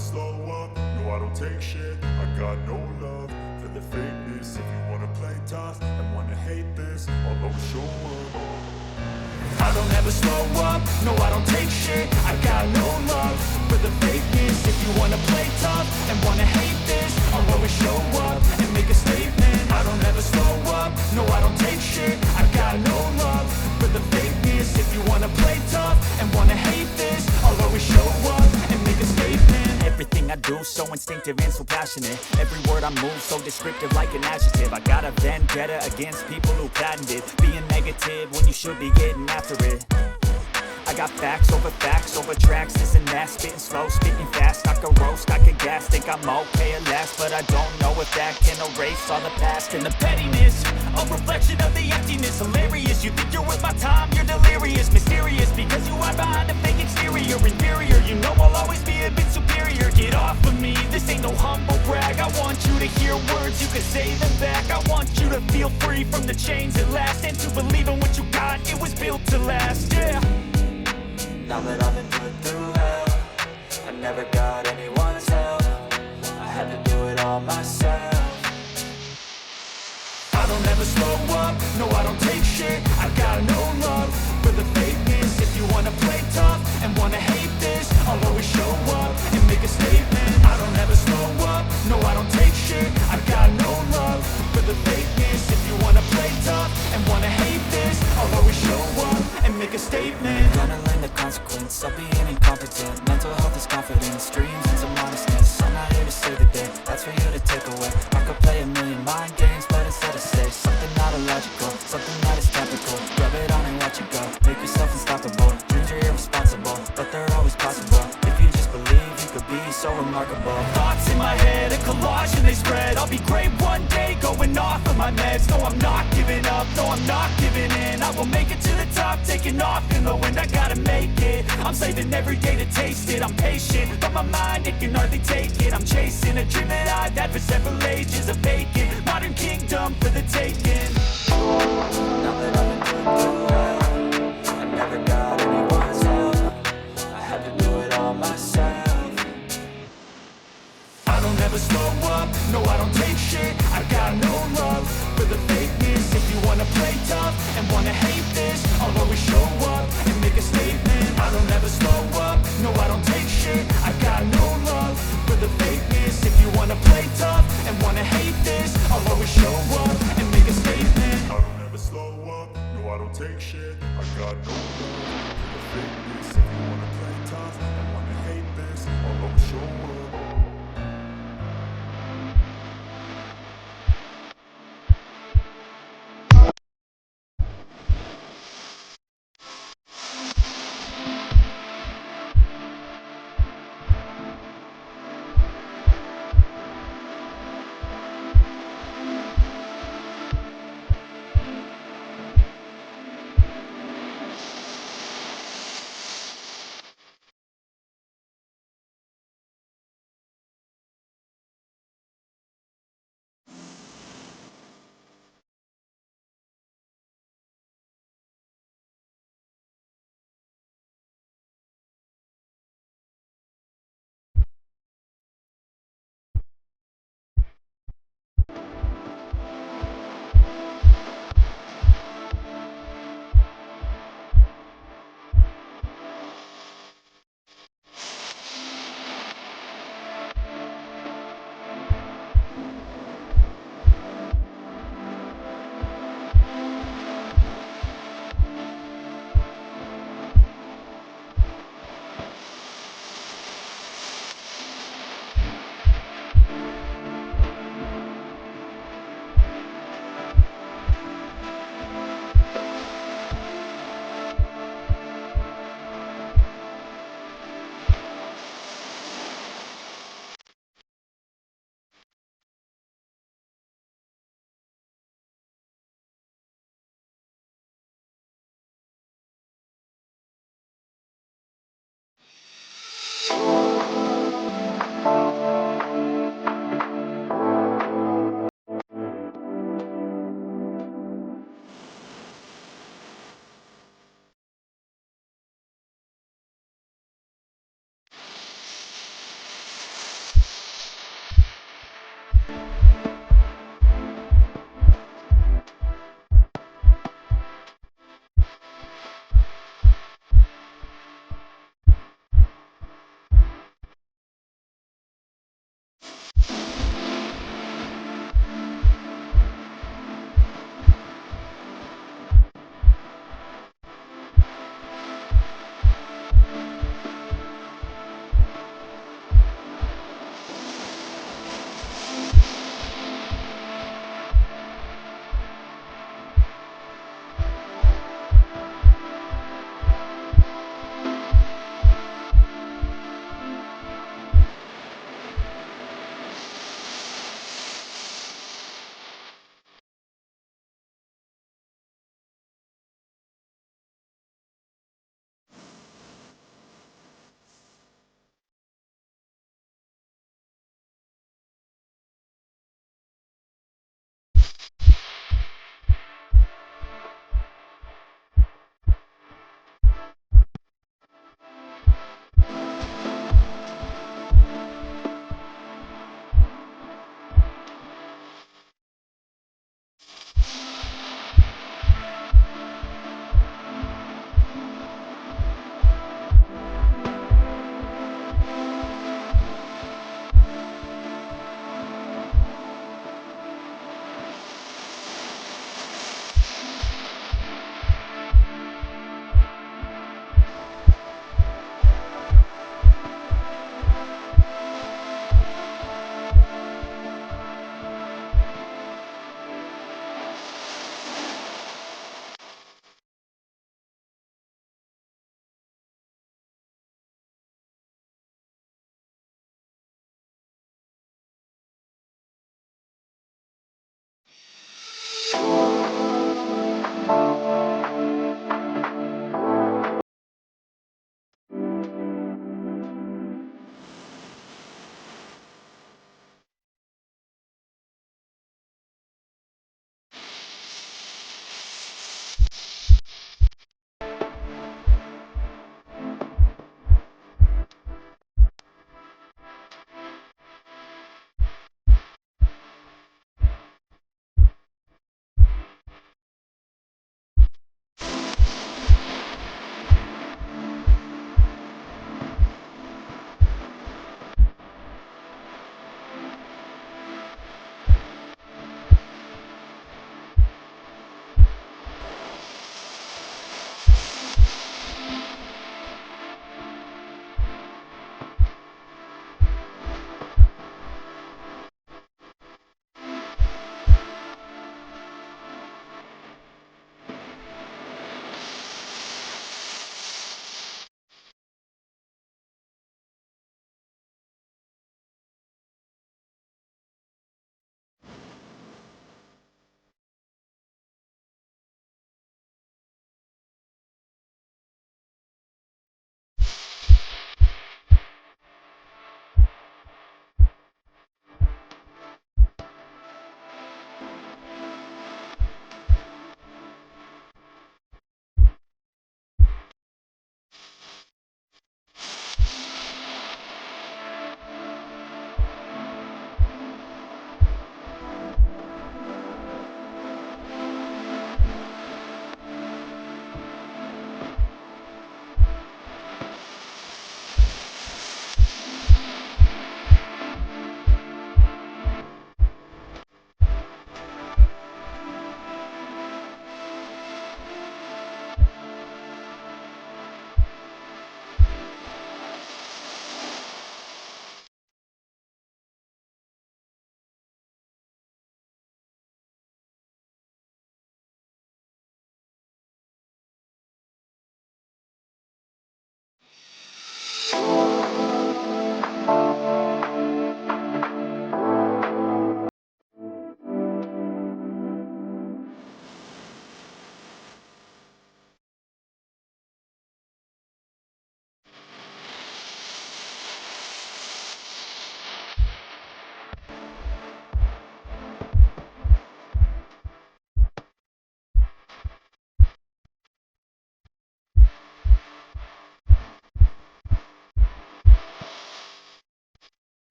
slow up, no I don't take shit. I got no love for the fakeness. If you wanna play tough and wanna hate this, I'll always show up. I don't ever slow up, no I don't take shit. I got no love for the fakeness. If you wanna play tough and wanna hate this, I'll always show up and make a statement. I don't ever slow up, no I don't take shit. I got no love for the fakeness. If you wanna play tough and wanna hate this, I'll always show up and make a statement. Everything I do so instinctive and so passionate. Every word I move so descriptive like an adjective. I got a vendetta against people who patented being negative when you should be getting after it. I got facts over tracks, this and that. Spitting slow, speaking fast, I could roast, I could gas. Think I'm okay at last, but I don't know if that can erase all the past. And the pettiness, a reflection of the emptiness. Hilarious, you think you're worth my time, you're delirious. Mysterious, because you are behind a fake exterior. Inferior, you know I'll always be a bit superior. Get off of me, this ain't no humble brag. I want you to hear words, you can say them back. I want you to feel free from the chains at last, and to believe in what you got, it was built to last, yeah. Now that I've been put through hell, I never got anyone's help. I had to do it all myself. I don't ever slow up, no I don't take shit. I got no love for the fakeness. If you wanna play tough and wanna hate this, I'll always show up and make a statement. I don't ever slow up, no I don't take shit. I got no love for the fakeness. If you wanna play tough and wanna hate this, I'll always show up and make a statement. Gonna learn the consequence of being incompetent. Mental health is confidence, dreams into modestness. I'm not here to save the day, that's for you to take away. I could play a million mind games, but instead I say something not illogical, something that is topical. Rub it on and watch it go, make yourself unstoppable. Dreams are irresponsible, but they're always possible. If you just believe, you could be so remarkable. Thoughts in my head, a collage and they spread. I'll be great one day, going off of my meds. No, I'm not giving up, no, I'm not giving in. I will make it to the top, taking off in the wind. I gotta make it, I'm saving every day to taste it. I'm patient, but my mind, it can hardly take it. I'm chasing a dream that I've had for several ages. A vacant, modern kingdom for the taking. Now that I've been put through hell, I never got anyone's help. I had to do it all myself. I don't ever slow up, no I don't take shit. I got no love for the fakeness. If you wanna play tough and wanna hate this, I'll always show up and make a statement. I don't ever slow up, no I don't take shit. I got no love for the fakeness. If you wanna play tough and wanna hate this, I'll always show up and make a statement. I don't ever slow up, no I don't take shit. I got no